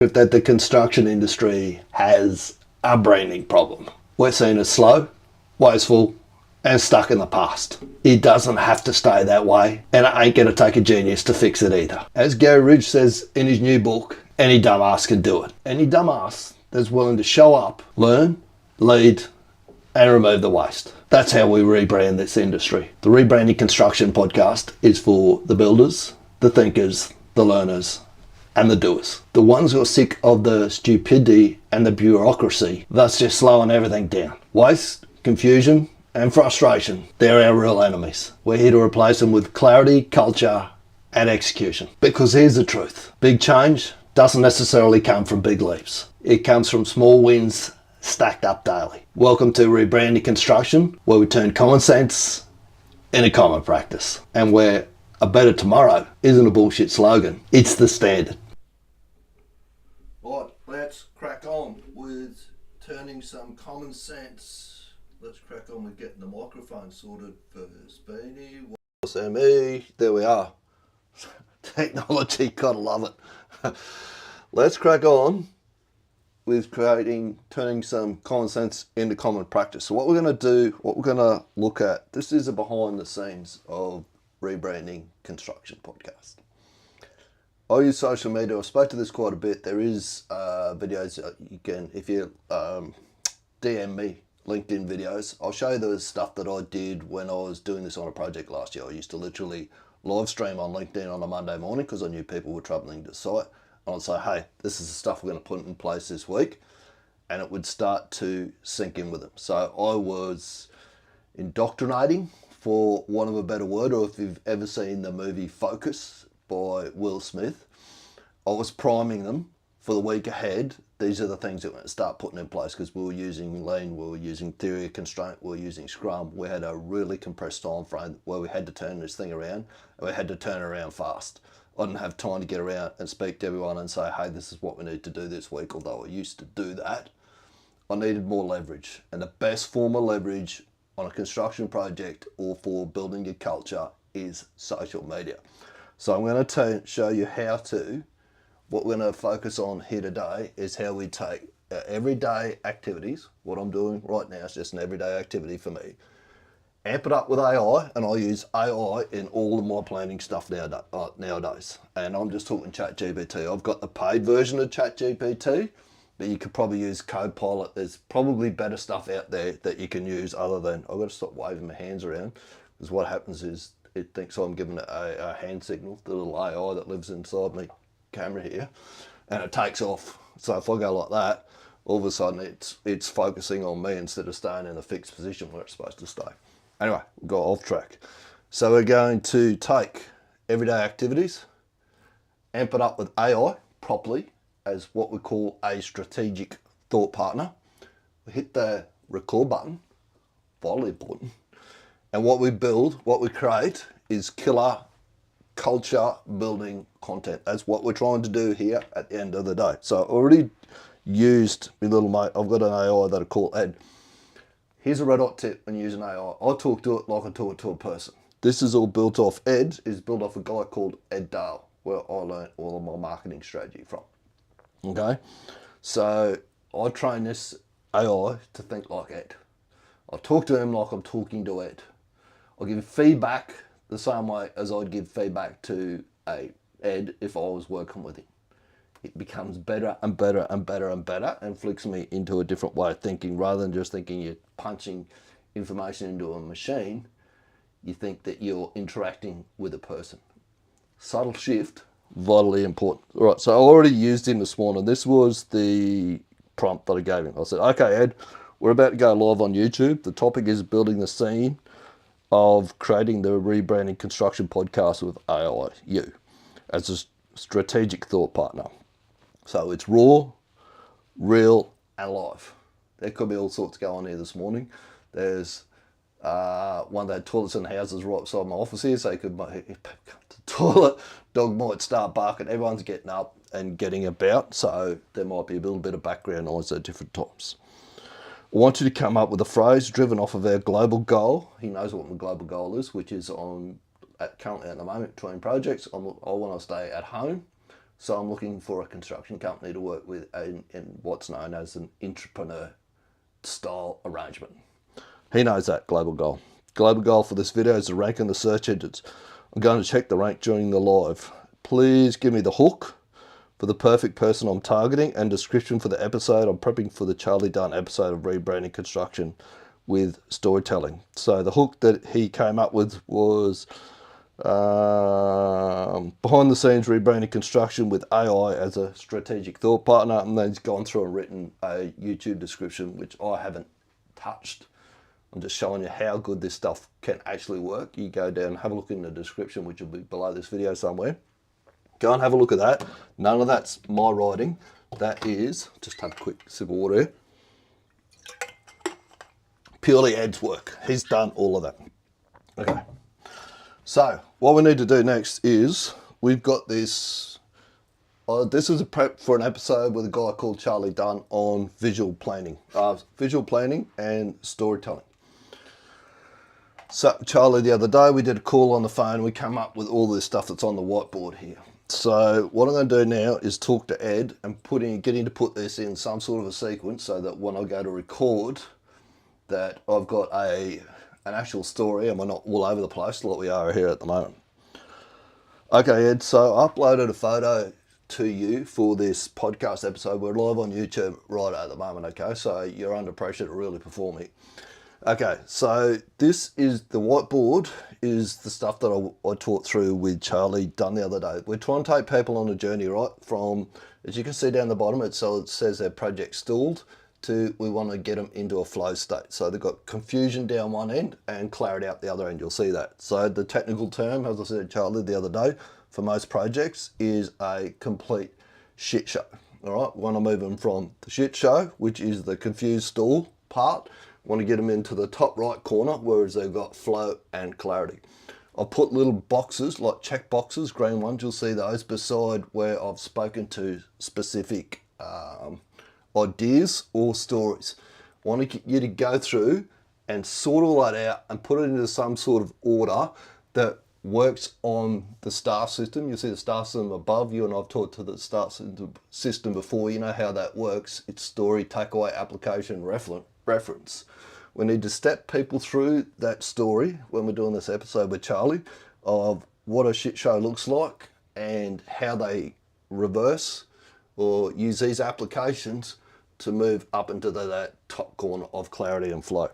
That the construction industry has a branding problem. We're seen as slow, wasteful, and stuck in the past. It doesn't have to stay that way, and it ain't going to take a genius to fix it either. As Gary Ridge says in his new book, any dumbass can do it. Any dumbass that's willing to show up, learn, lead, and remove the waste. That's how we rebrand this industry. The Rebranding Construction podcast is for the builders, the thinkers, the learners, and the doers. The ones who are sick of the stupidity and the bureaucracy that's just slowing everything down. Waste, confusion, and frustration, they're our real enemies. We're here to replace them with clarity, culture, and execution. Because here's the truth. Big change doesn't necessarily come from big leaps. It comes from small wins stacked up daily. Welcome to Rebranding Construction, where we turn common sense into common practice. And where a better tomorrow isn't a bullshit slogan, it's the standard. Right, let's crack on with turning some common sense. Let's crack on with getting the microphone sorted first. Beanie, me, there we are. Technology, gotta love it. Let's crack on with turning some common sense into common practice. So what we're going to do, what we're going to look at, this is a behind the scenes of Rebranding Construction podcast. I use social media. I spoke to this quite a bit. There is videos you can, if you DM me, LinkedIn videos. I'll show you the stuff that I did when I was doing this on a project last year. I used to literally live stream on LinkedIn on a Monday morning because I knew people were traveling to site. And I'd say, hey, this is the stuff we're going to put in place this week. And it would start to sink in with them. So I was indoctrinating, for want of a better word, or if you've ever seen the movie Focus by Will Smith, I was priming them for the week ahead. These are the things that we're going to start putting in place, because we were using Lean, we were using theory of constraint, we were using Scrum. We had a really compressed time frame where we had to turn this thing around, and we had to turn it around fast. I didn't have time to get around and speak to everyone and say, hey, this is what we need to do this week, although I used to do that. I needed more leverage, and the best form of leverage on a construction project or for building your culture is social media. So I'm going to show you what we're going to focus on here today is how we take everyday activities. What I'm doing right now is just an everyday activity for me. Amp it up with AI, and I use AI in all of my planning stuff nowadays. And I'm just talking ChatGPT. I've got the paid version of ChatGPT, but you could probably use Copilot. There's probably better stuff out there that you can use other than, I've got to stop waving my hands around, because what happens is it thinks I'm giving it a hand signal, the little AI that lives inside my camera here, and it takes off. So if I go like that, all of a sudden it's focusing on me instead of staying in a fixed position where it's supposed to stay. Anyway, we got off track. So we're going to take everyday activities, amp it up with AI properly as what we call a strategic thought partner. We hit the record button, vitally important. And what we build, what we create is killer culture building content. That's what we're trying to do here at the end of the day. So I already used my little mate. I've got an AI that I call Ed. Here's a red hot tip when using AI. I talk to it like I talk to a person. This is all built off, Ed is built off a guy called Ed Dale, where I learned all of my marketing strategy from. Okay? So I train this AI to think like Ed. I talk to him like I'm talking to Ed. I give feedback the same way as I'd give feedback to a Ed if I was working with him. It becomes better and better and better and better, and flicks me into a different way of thinking. Rather than just thinking you're punching information into a machine, you think that you're interacting with a person. Subtle shift, vitally important. All right, so I already used him this morning. This was the prompt that I gave him. I said, okay, Ed, we're about to go live on YouTube. The topic is building the scene of creating the Rebranding Construction podcast with AI, you, as a strategic thought partner. So it's raw, real, and live. There could be all sorts going on here this morning. There's one that had toilets in houses right beside my office here, so you could the toilet, dog might start barking. Everyone's getting up and getting about, so there might be a little bit of background noise at different times. I want you to come up with a phrase driven off of our global goal. He knows what my global goal is, which is currently at the moment between projects. I want to stay at home, So I'm looking for a construction company to work with in what's known as an intrapreneur style arrangement. He knows that global goal. Global goal for this video is to rank in the search engines. I'm going to check the rank during the live. Please give me the hook for the perfect person I'm targeting and description for the episode. I'm prepping for the Charlie Dunn episode of Rebranding Construction with storytelling. So the hook that he came up with was behind the scenes rebranding construction with AI as a strategic thought partner, and then he's gone through and written a YouTube description which I haven't touched. I'm just showing you how good this stuff can actually work. You go down, have a look in the description, which will be below this video somewhere. Go and have a look at that. None of that's my writing. That is, just have a quick sip of water here. Purely Ed's work. He's done all of that. Okay. So what we need to do next is we've got this. This is a prep for an episode with a guy called Charlie Dunn on visual planning and storytelling. So Charlie, the other day we did a call on the phone. We came up with all this stuff that's on the whiteboard here. So what I'm going to do now is talk to Ed and getting to put this in some sort of a sequence so that when I go to record, that I've got an actual story and we're not all over the place like we are here at the moment. Okay, Ed, so I uploaded a photo to you for this podcast episode. We're live on YouTube right at the moment, okay? So you're under pressure to really perform it. Okay, so this is the whiteboard, is the stuff that I taught through with Charlie Dunn the other day. We're trying to take people on a journey, right? From, as you can see down the bottom, it says their project stalled, to we want to get them into a flow state. So they've got confusion down one end and clarity out the other end. You'll see that. So the technical term, as I said, Charlie, the other day, for most projects is a complete shit show. All right, we want to move them from the shit show, which is the confused stall part. Want to get them into the top right corner, whereas they've got flow and clarity. I've put little boxes, like check boxes, green ones, you'll see those beside where I've spoken to specific ideas or stories. I want you to go through and sort all that out and put it into some sort of order that works on the star system. You see the star system above you, and I've talked to the star system before. You know how that works. It's story, takeaway, application, reference. We need to step people through that story when we're doing this episode with Charlie of what a shit show looks like and how they reverse or use these applications to move up into that top corner of clarity and flow.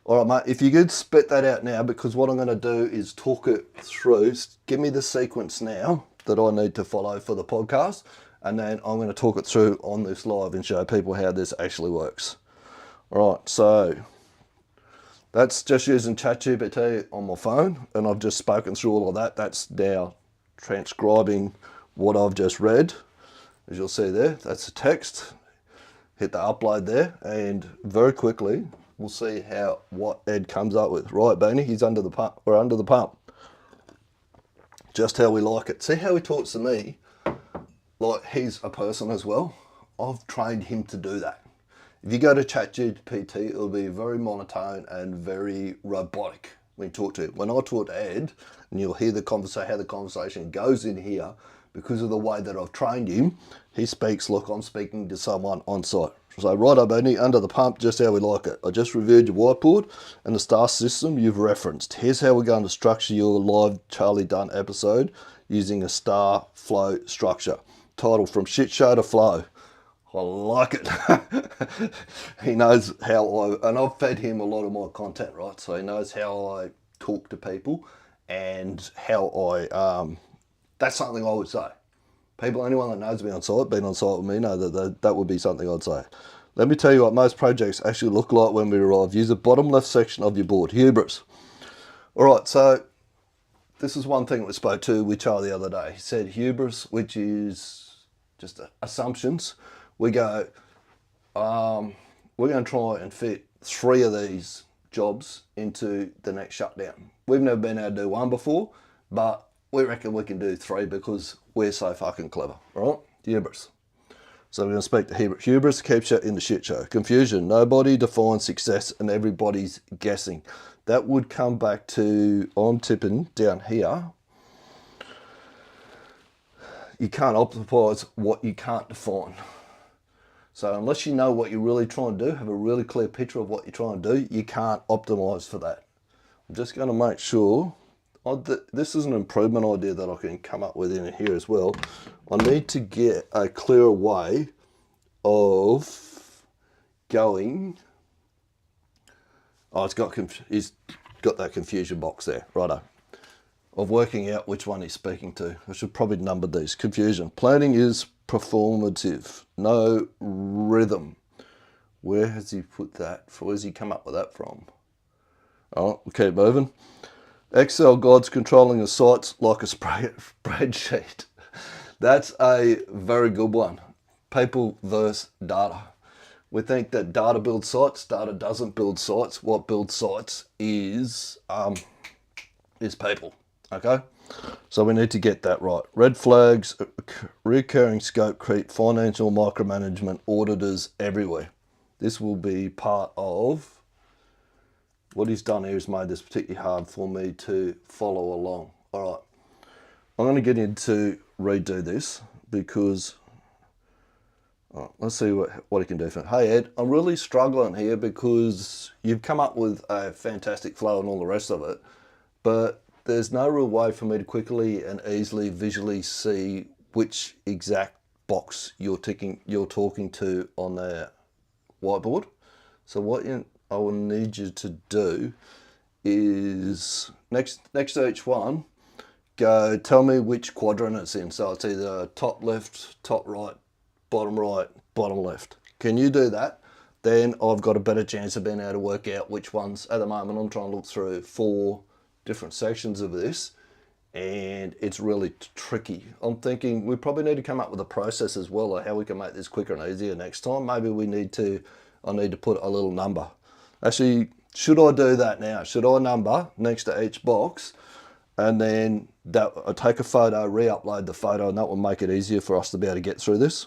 All right, mate, if you could spit that out now, because what I'm going to do is talk it through. Give me the sequence now that I need to follow for the podcast, and then I'm going to talk it through on this live and show people how this actually works. All right, so that's just using ChatGPT on my phone, and I've just spoken through all of that. That's now transcribing what I've just read. As you'll see there, that's the text. Hit the upload there, and very quickly we'll see what Ed comes up with. Right, Beanie, he's under the pump. We're under the pump. Just how we like it. See how he talks to me like he's a person as well? I've trained him to do that. If you go to ChatGPT, it'll be very monotone and very robotic when you talk to him. When I talk to Ed, and you'll hear how the conversation goes in here, because of the way that I've trained him, he speaks like I'm speaking to someone on site. So right up, Benny, under the pump, just how we like it. I just reviewed your whiteboard and the star system you've referenced. Here's how we're going to structure your live Charlie Dunn episode using a star flow structure. Title, From Shit Show to Flow. I like it. He knows and I've fed him a lot of my content, right? So he knows how I talk to people and how that's something I would say. Anyone that knows me on site, been on site with me, know that would be something I'd say. Let me tell you what most projects actually look like when we arrive. Use the bottom left section of your board. Hubris. All right, so this is one thing we spoke to with Charlie the other day. He said hubris, which is just assumptions. We go, we're going to try and fit 3 of these jobs into the next shutdown. We've never been able to do one before, but we reckon we can do 3 because we're so fucking clever, all right? Hubris. So we're going to speak to hubris. Hubris keeps you in the shit show. Confusion. Nobody defines success and everybody's guessing. That would come back to, I'm tipping down here. you can't optimize what you can't define. So unless you know what you're really trying to do, have a really clear picture of what you're trying to do, you can't optimize for that. I'm just going to make sure, this is an improvement idea that I can come up with in here as well. I need to get a clearer way of going. Oh, he's got that confusion box there, righto. Of working out which one he's speaking to. I should probably number these. Confusion. Planning is performative, no rhythm. Where has he put that? Where's he come up with that from? Oh, we'll keep moving. Excel gods controlling the sites like a spreadsheet. That's a very good one. People versus data. We think that data builds sites. Data doesn't build sites. What builds sites is people. Okay, so we need to get that right. Red flags, recurring scope creep, financial micromanagement, auditors everywhere. This will be part of what he's done here. Has made this particularly hard for me to follow along. All right, I'm going to get into redo this because let's see what he can do. Hey Ed, I'm really struggling here because you've come up with a fantastic flow and all the rest of it, but there's no real way for me to quickly and easily visually see which exact box you're talking to on the whiteboard. So what I will need you to do is next to each one, go tell me which quadrant it's in. So it's either top left, top right, bottom left. Can you do that? Then I've got a better chance of being able to work out which ones. At the moment, I'm trying to look through 4 different sections of this, and it's really tricky. I'm thinking we probably need to come up with a process as well of how we can make this quicker and easier next time. Maybe I need to put a little number. Actually, should I do that now? Should I number next to each box, and then I'll take a photo, re-upload the photo, and that will make it easier for us to be able to get through this.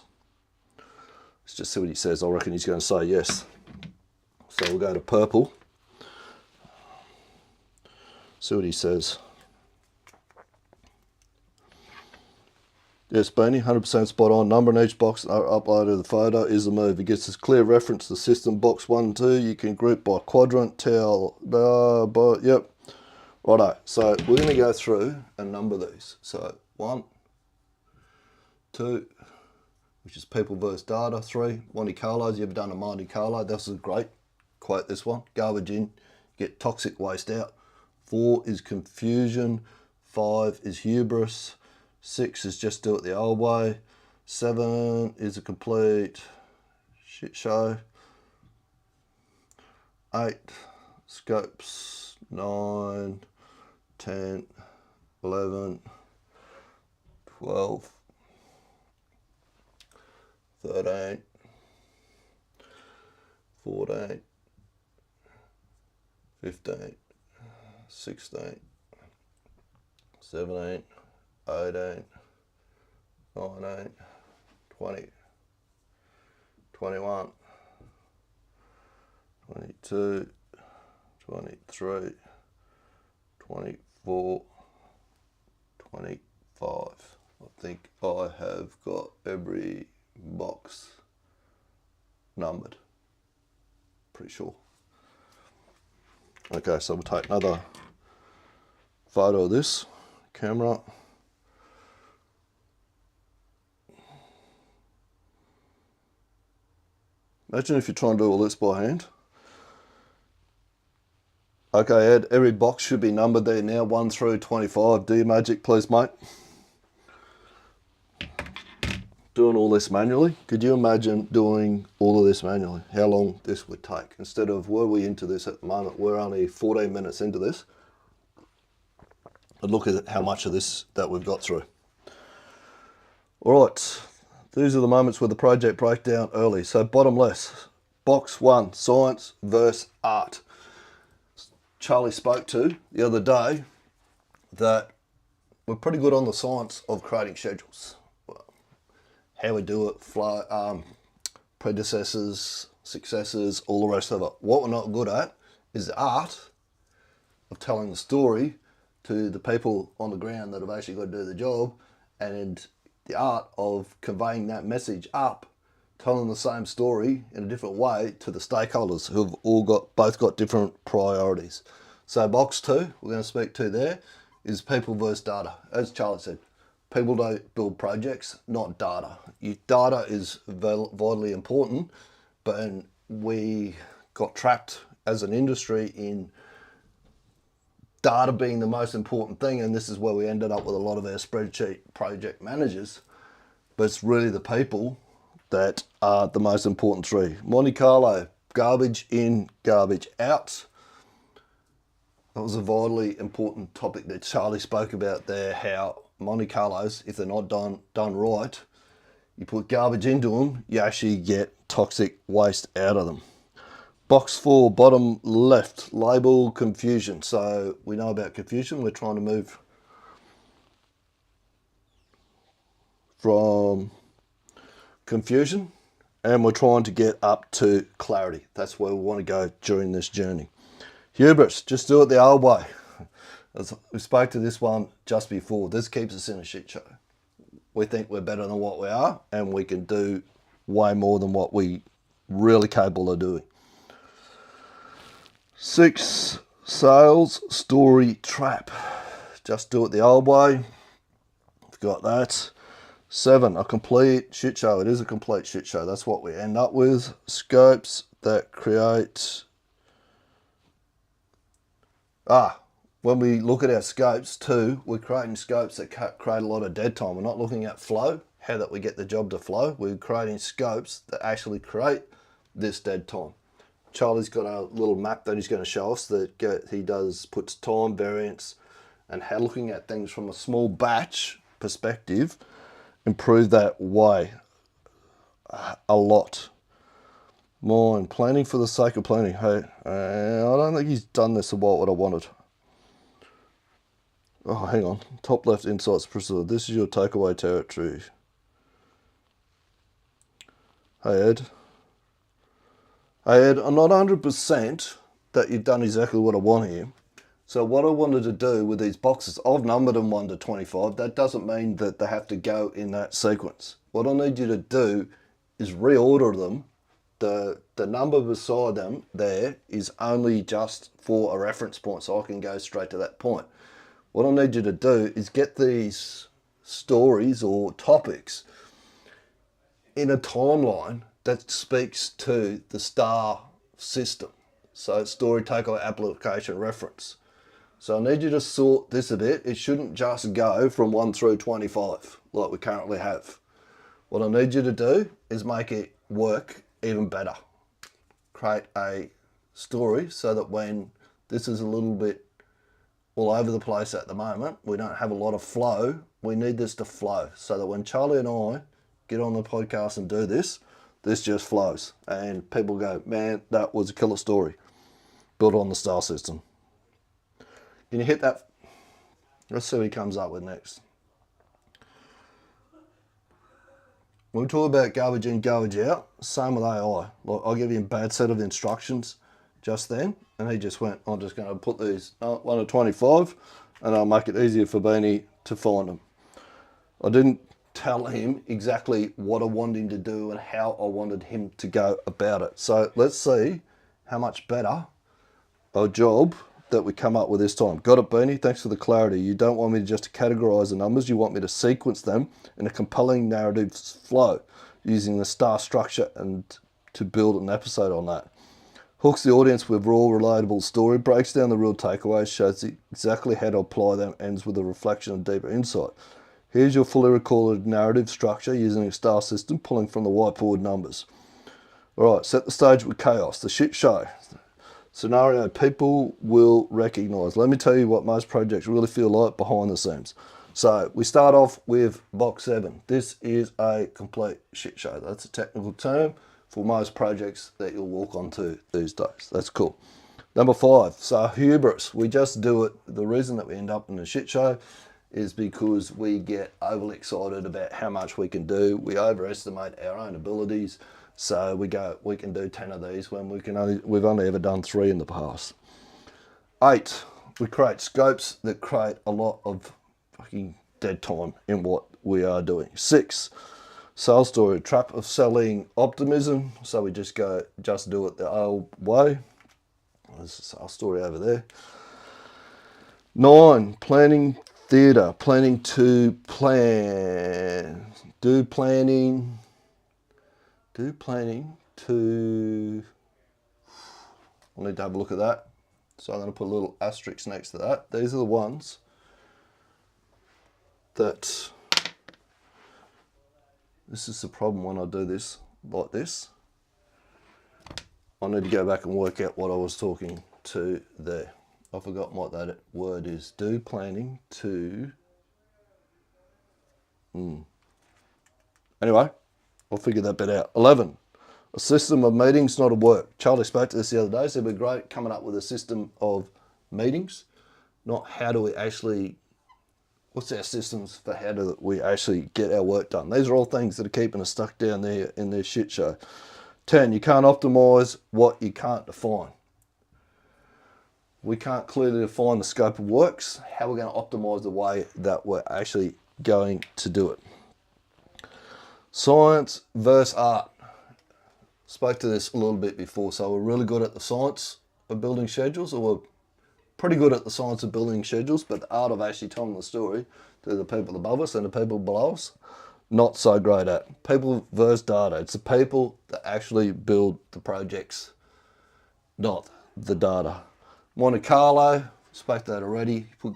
Let's just see what he says. I reckon he's going to say yes. So we'll go to purple. See what he says. Yes, Beanie, 100% spot on. Number in each box, upload of the photo is the move. It gets this clear reference to the system. Box 1 and 2, you can group by quadrant, yep. Righto, so we're going to go through and number these. So 1, 2, which is people versus data. 3, Monte Carlos. You ever done a Monte Carlo? This is great. Quote this one. Garbage in, get toxic waste out. 4 is confusion. 5 is hubris. 6 is just do it the old way. 7 is a complete shit show. 8 scopes. 9, 10, 11, 12, 13, 14, 15, 16, 17, 18, 19, 20, 21, 22, 23, 24, 25. I think I have got every box numbered. Pretty sure. Okay, so we'll take another photo of this camera. Imagine if you're trying to do all this by hand. Okay, Ed, every box should be numbered there now, 1 through 25. Do your magic, please, mate. Doing all this manually. Could you imagine doing all of this manually? How long this would take? Instead of, were we into this at the moment? We're only 14 minutes into this. And look at how much of this that we've got through. All right, these are the moments where the project breaks down early. So bottom left, box 1, science versus art. Charlie spoke to the other day that we're pretty good on the science of creating schedules. How we do it, flow, predecessors, successors, all the rest of it. What we're not good at is the art of telling the story to the people on the ground that have actually got to do the job and the art of conveying that message up, telling the same story in a different way to the stakeholders who've both got different priorities. So box 2 we're going to speak to there is people versus data. As Charlie said, people don't build projects, not data. Data is vitally important, but we got trapped as an industry in data being the most important thing, and this is where we ended up with a lot of our spreadsheet project managers. But it's really the people that are the most important three. Monte Carlo, garbage in, garbage out. That was a vitally important topic that Charlie spoke about there, how Monte Carlos, if they're not done right, you put garbage into them, you actually get toxic waste out of them. Box 4, bottom left, label confusion. So we know about confusion. We're trying to move from confusion and we're trying to get up to clarity. That's where we want to go during this journey. Hubris, just do it the old way. We spoke to this one just before. This keeps us in a shit show. We think we're better than what we are and we can do way more than what we really capable of doing. 6, sales story trap. Just do it the old way. We've got that. 7, a complete shit show. It is a complete shit show. That's what we end up with. Scopes that create... when we look at our scopes too, we're creating scopes that create a lot of dead time. We're not looking at flow, how that we get the job to flow. We're creating scopes that actually create this dead time. Charlie's got a little map that he's going to show us that he puts time, variance, and how looking at things from a small batch perspective, improve that way a lot. More in planning for the sake of planning. Hey, I don't think he's done this about what I wanted. Oh, hang on. Top left insights. This is your takeaway territory. Hey, Ed. I'm not 100% that you've done exactly what I want here. So what I wanted to do with these boxes, I've numbered them 1 to 25. That doesn't mean that they have to go in that sequence. What I need you to do is reorder them. The number beside them there is only just for a reference point, so I can go straight to that point. What I need you to do is get these stories or topics in a timeline that speaks to the STAR system. So story, takeaway, application, reference. So I need you to sort this a bit. It shouldn't just go from 1 through 25 like we currently have. What I need you to do is make it work even better. Create a story so that when this is a little bit all over the place at the moment, we don't have a lot of flow. We need this to flow so that when Charlie and I get on the podcast and do this, this just flows. And people go, man, that was a killer story. Built on the STAR system. Can you hit that? Let's see what he comes up with next. When we talk about garbage in, garbage out, same with AI. Like, I'll give him a bad set of instructions just then, and he just went, I'm just going to put these 1 to 25, and I'll make it easier for Beanie to find them. I didn't tell him exactly what I wanted him to do and how I wanted him to go about it. So let's see how much better a job that we come up with this time. Got it, Beanie? Thanks for the clarity. You don't want me just to categorize the numbers. You want me to sequence them in a compelling narrative flow using the STAR structure and to build an episode on that. Hooks the audience with raw, relatable story, breaks down the real takeaways, shows exactly how to apply them, ends with a reflection of deeper insight. Here's your fully recorded narrative structure using a STAR system, pulling from the whiteboard numbers. All right, set the stage with chaos, the shit show. Scenario people will recognise. Let me tell you what most projects really feel like behind the scenes. So we start off with box 7. This is a complete shit show. That's a technical term for most projects that you'll walk onto these days. That's cool. Number 5, so hubris. We just do it. The reason that we end up in a shit show is because we get overly excited about how much we can do. We overestimate our own abilities. So we go, we can do 10 of these when we've only ever done 3 in the past. 8, we create scopes that create a lot of fucking dead time in what we are doing. 6, sales story, trap of selling optimism. So we just do it the old way. There's a sales story over there. 9, planning theatre, planning to plan. Do planning to, I need to have a look at that. So I'm going to put a little asterisk next to that. These are the ones that, this is the problem when I do this like this. I need to go back and work out what I was talking to there. I've forgotten what that word is. Do planning to, Anyway, I'll figure that bit out. 11, a system of meetings, not a work. Charlie spoke to this the other day, so it'd be great coming up with a system of meetings, not how do we actually, what's our systems for how do we actually get our work done. These are all things that are keeping us stuck down there in this shit show. 10, you can't optimise what you can't define. We can't clearly define the scope of works, how we're going to optimise the way that we're actually going to do it. Science versus art. Spoke to this a little bit before. So we're really good at the science of building schedules, or we're pretty good at the science of building schedules, but the art of actually telling the story to the people above us and the people below us, not so great at. People versus data. It's the people that actually build the projects, not the data. Monte Carlo, spoke to that already. You put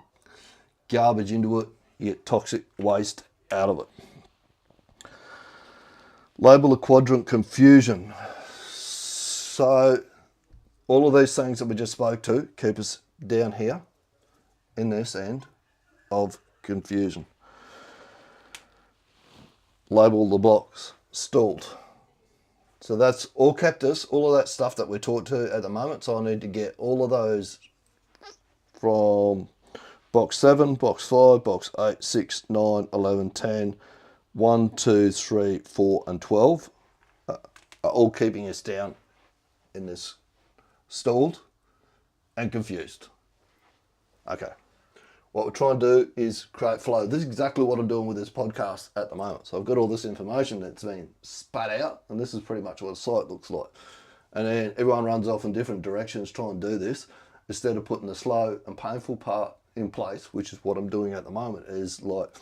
garbage into it, you get toxic waste out of it. Label the quadrant confusion. So all of these things that we just spoke to keep us down here in this end of confusion. Label the blocks. Stalled. So that's all kept us, all of that stuff that we're taught to at the moment. So I need to get all of those from box 7, box 5, box 8, 6, 9, 11, 10, 1, 2, 3, 4, and 12 are all keeping us down in this stalled and confused. Okay. What we're trying to do is create flow. This is exactly what I'm doing with this podcast at the moment. So I've got all this information that's been spat out, and this is pretty much what a site looks like. And then everyone runs off in different directions trying to do this, instead of putting the slow and painful part in place, which is what I'm doing at the moment, is like,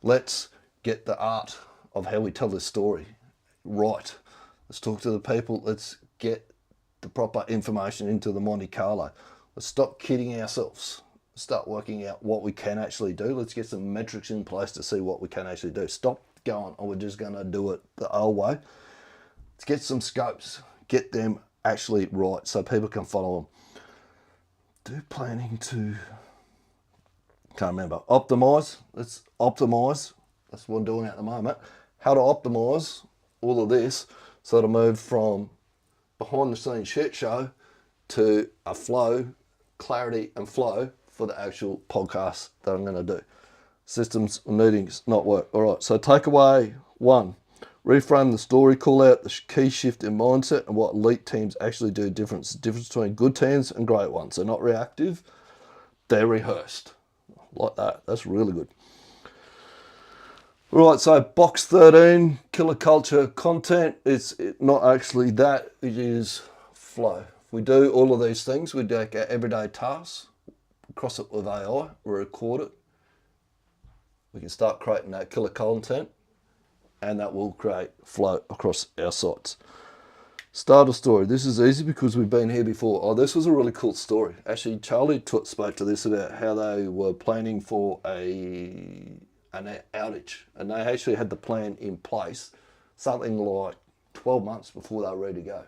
let's get the art of how we tell this story right. Let's talk to the people. Let's get the proper information into the Monte Carlo. Let's stop kidding ourselves. Start working out what we can actually do. Let's get some metrics in place to see what we can actually do. Stop going, oh, we're just going to do it the old way. Let's get some scopes. Get them actually right so people can follow them. Do planning to, can't remember, optimize. Let's optimize. That's what I'm doing at the moment. How to optimize all of this so to move from behind the scenes shit show to a flow, clarity and flow for the actual podcast that I'm going to do. Systems, meetings, not work. All right, so takeaway 1, reframe the story, call out the key shift in mindset and what elite teams actually do. Difference between good teams and great ones. They're not reactive, they're rehearsed. Like that, that's really good. All right, so box 13, killer culture content. It's not actually that, it is flow. If we do all of these things, we do our everyday tasks, cross it with AI, we record it, we can start creating that killer content, and that will create flow across our sites. Start a story. This is easy because we've been here before. Oh, this was a really cool story. Actually, Charlie spoke to this about how they were planning for an outage, and they actually had the plan in place something like 12 months before they were ready to go.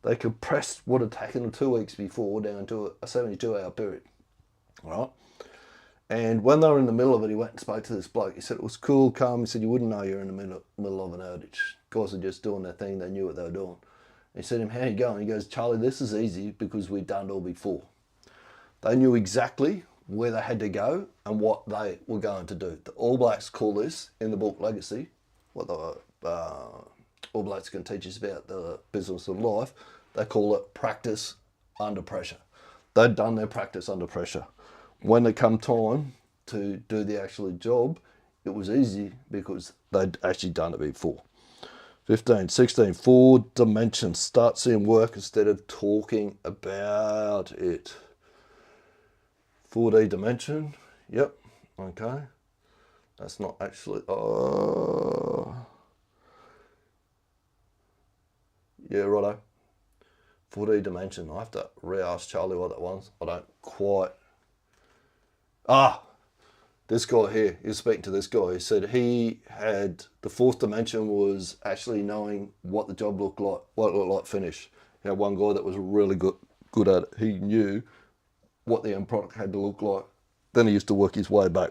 They compressed what had taken them 2 weeks before down to a 72-hour period. All right. And when they were in the middle of it, he went and spoke to this bloke. He said it was cool, calm. He said you wouldn't know you're in the middle of an outage. Guys are just doing their thing. They knew what they were doing. He said to him, how you going? He goes, Charlie, this is easy because we've done it all before. They knew exactly where they had to go and what they were going to do. The All Blacks call this, in the book Legacy, what the All Blacks can teach us about the business of life, they call it practice under pressure. They'd done their practice under pressure. When it come time to do the actual job, it was easy because they'd actually done it before. 15, 16, 4 dimensions. Start seeing work instead of talking about it. 4D dimension. Yep. Okay. That's not actually. Yeah, righto. 4D dimension. I have to re-ask Charlie what that was. I don't quite. This guy here, he was speaking to this guy. He said he had the 4th dimension was actually knowing what the job looked like, what it looked like finished. He had one guy that was really good at it. He knew what the end product had to look like. Then he used to work his way back.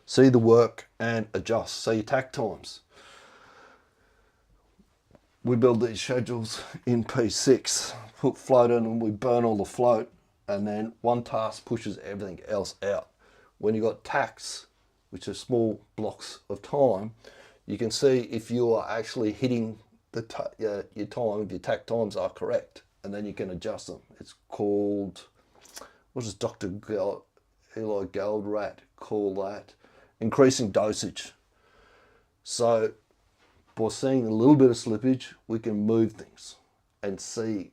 See the work and adjust. See your tack times. We build these schedules in P6, put float in and we burn all the float, and then one task pushes everything else out. When you've got tacks, which are small blocks of time, you can see if you are actually hitting your time, if your tack times are correct, and then you can adjust them. It's called, what does Dr. Eli Goldratt call that? Increasing dosage. So by seeing a little bit of slippage, we can move things and see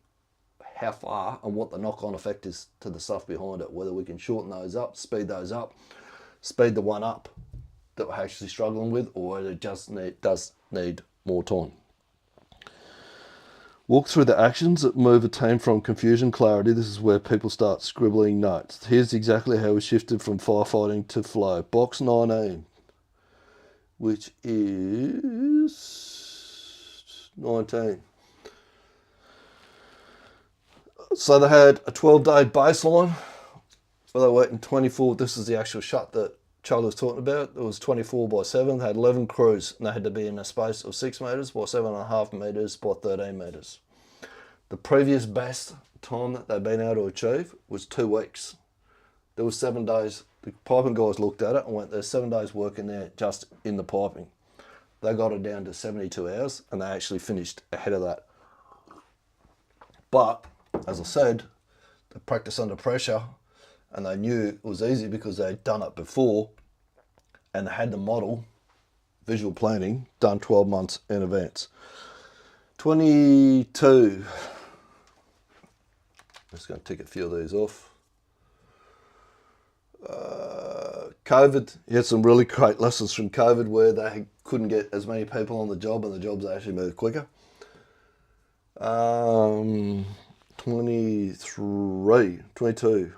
how far and what the knock-on effect is to the stuff behind it, whether we can shorten those up, speed the one up that we're actually struggling with, or it just does need more time. Walk through the actions that move a team from confusion clarity. This is where people start scribbling notes. Here's exactly how we shifted from firefighting to flow. Box 19, which is 19. So they had a 12-day baseline where they went in 24. This is the actual shut that Charlie was talking about. It was 24/7. They had 11 crews and they had to be in a space of 6 metres by 7.5 metres by 13 metres. The previous best time that they've been able to achieve was 2 weeks. There was 7 days. The piping guys looked at it and went, there's 7 days working there just in the piping. They got it down to 72 hours and they actually finished ahead of that. But as I said, they practiced under pressure and they knew it was easy because they'd done it before and they had the model, visual planning, done 12 months in advance. 22. I'm just going to tick a few of these off. COVID, he had some really great lessons from COVID where they couldn't get as many people on the job and the jobs actually moved quicker. 22.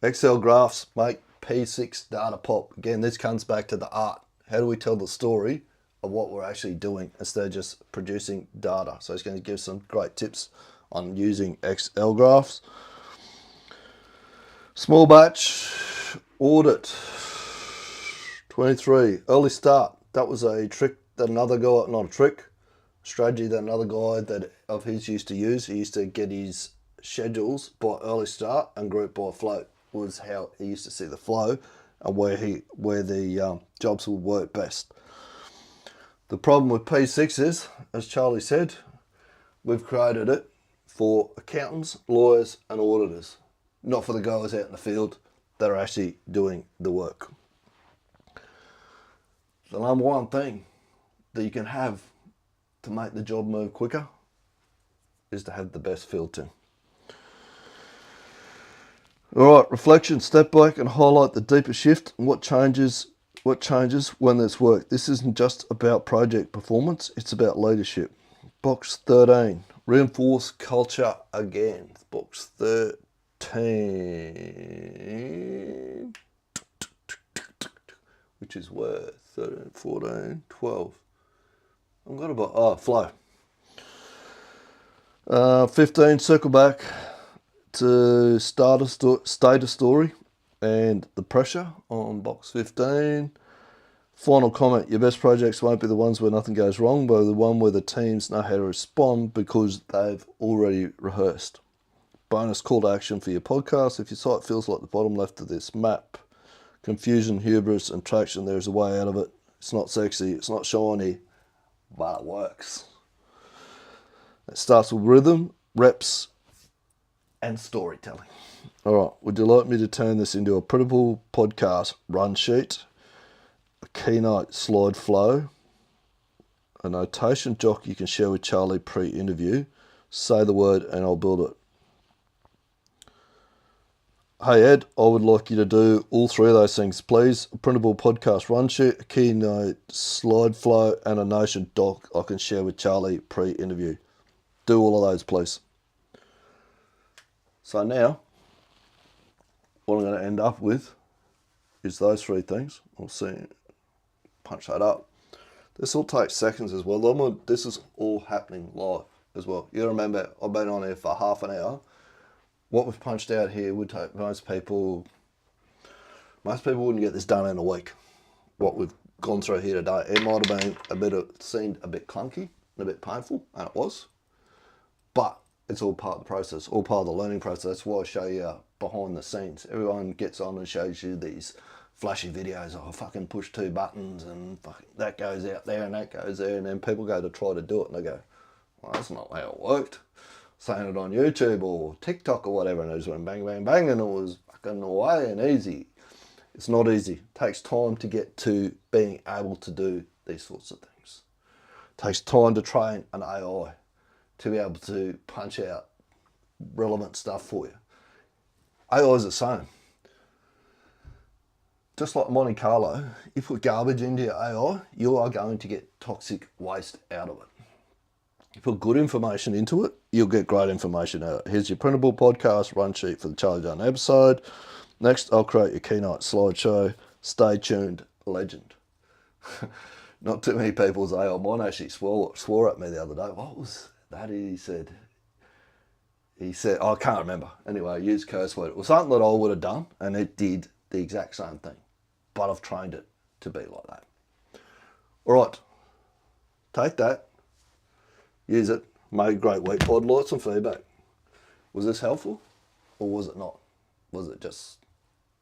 Excel graphs make P6 data pop. Again, this comes back to the art. How do we tell the story of what we're actually doing instead of just producing data? So he's going to give some great tips on using Excel graphs. Small batch audit. 23. Early start. That was a trick that another guy, not a trick, strategy that another guy that of his used to use. He used to get his schedules by early start and group by float was how he used to see the flow and where the jobs would work best. The problem with P6 is, as Charlie said, we've created it for accountants, lawyers and auditors, not for the guys out in the field that are actually doing the work. The number one thing that you can have to make the job move quicker is to have the best field team. All right, reflection, step back and highlight the deeper shift and what changes when there's work. This isn't just about project performance, it's about leadership. Box 13, reinforce culture again. Box 13, which is where 13, 14, 12. I'm going to flow. 15, circle back to state a story and the pressure on box 15. Final comment, your best projects won't be the ones where nothing goes wrong, but the one where the teams know how to respond because they've already rehearsed. Bonus call to action for your podcast. If your site feels like the bottom left of this map, confusion, hubris and traction, there's a way out of it. It's not sexy, it's not shiny, but it works. It starts with rhythm, reps, and storytelling. All right, would you like me to turn this into a printable podcast run sheet? a keynote slide flow, a notation doc you can share with Charlie pre-interview. Say the word and I'll build it. Hey Ed, I would like you to do all three of those things, please. A printable podcast run sheet, a keynote slide flow, and a Notion doc I can share with Charlie pre-interview. Do all of those, please. So now, what I'm going to end up with is those three things. We'll see. Punch that up. This will take seconds as well. This is all happening live as well. You remember, I've been on here for half an hour. What we've punched out here would take most people wouldn't get this done in a week. What we've gone through here today, it might have been seemed a bit clunky and a bit painful, and it was. But it's all part of the process, all part of the learning process. That's why I show you behind the scenes. Everyone gets on and shows you these flashy videos. Oh, I fucking push 2 buttons and that goes out there and that goes there, and then people go to try to do it and they go, well, that's not how it worked. Saying it on YouTube or TikTok or whatever, and it just went bang, bang, bang, and it was fucking away and easy. It's not easy. It takes time to get to being able to do these sorts of things. It takes time to train an AI to be able to punch out relevant stuff for you. AI is the same. Just like Monte Carlo, you put garbage into your AI, you are going to get toxic waste out of it. You put good information into it, you'll get great information out of it. Here's your printable podcast run sheet for the Charlie Dunn episode. Next, I'll create your keynote slideshow. Stay tuned, legend. Not too many people say, oh, mine actually swore at me the other day. What was that he said? He said, oh, I can't remember. Anyway, I used curse word. It was something that I would have done, and it did the exact same thing. But I've trained it to be like that. All right, take that. Use it, make a great week. I'd like some feedback. Was this helpful or was it not? Was it just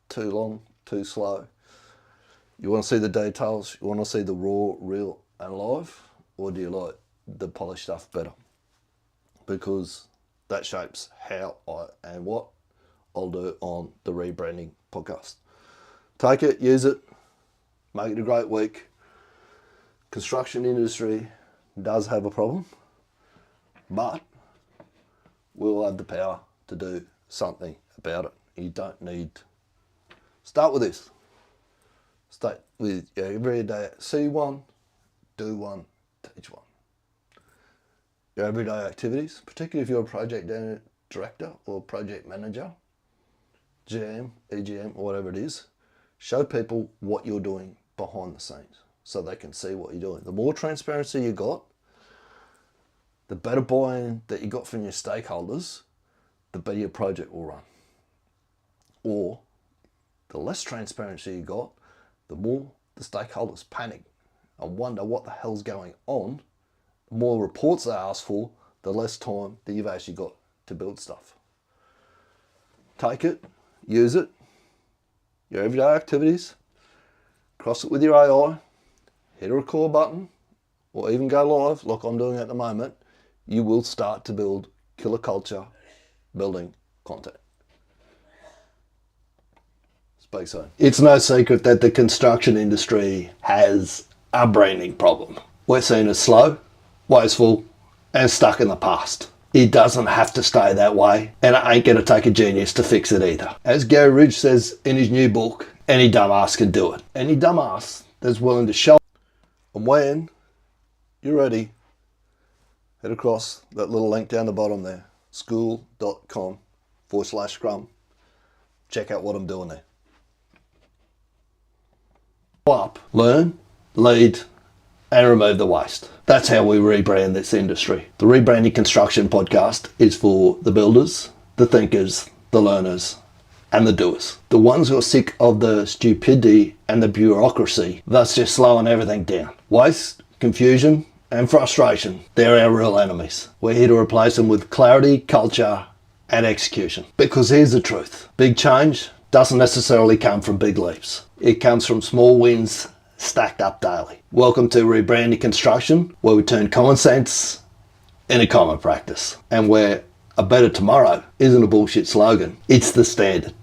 too long, too slow? You want to see the details? You want to see the raw, real and live? Or do you like the polished stuff better? Because that shapes how I and what I'll do on the Rebranding podcast. Take it, use it, make it a great week. Construction industry does have a problem, but we'll have the power to do something about it. You don't need... Start with this. Start with your everyday... See one, do one, teach one. Your everyday activities, particularly if you're a project director or project manager, GM, EGM, or whatever it is, show people what you're doing behind the scenes so they can see what you're doing. The more transparency you got, the better buy-in that you got from your stakeholders, the better your project will run. Or the less transparency you got, the more the stakeholders panic and wonder what the hell's going on. The more reports they ask for, the less time that you've actually got to build stuff. Take it, use it, your everyday activities, cross it with your AI, hit a record button, or even go live like I'm doing at the moment. You will start to build killer culture, building content. Speak soon. It's no secret that the construction industry has a branding problem. We're seen as slow, wasteful, and stuck in the past. It doesn't have to stay that way, and it ain't going to take a genius to fix it either. As Gary Ridge says in his new book, any dumbass can do it. Any dumbass that's willing to show. And when you're ready, head across that little link down the bottom there, school.com/scrum. Check out what I'm doing there. Up, learn, lead, and remove the waste. That's how we rebrand this industry. The Rebranding Construction podcast is for the builders, the thinkers, the learners, and the doers. The ones who are sick of the stupidity and the bureaucracy that's just slowing everything down. Waste, confusion, and frustration, they're our real enemies. We're here to replace them with clarity, culture, and execution. Because here's the truth. Big change doesn't necessarily come from big leaps. It comes from small wins stacked up daily. Welcome to Rebranding Construction, where we turn common sense into common practice. And where a better tomorrow isn't a bullshit slogan, it's the standard.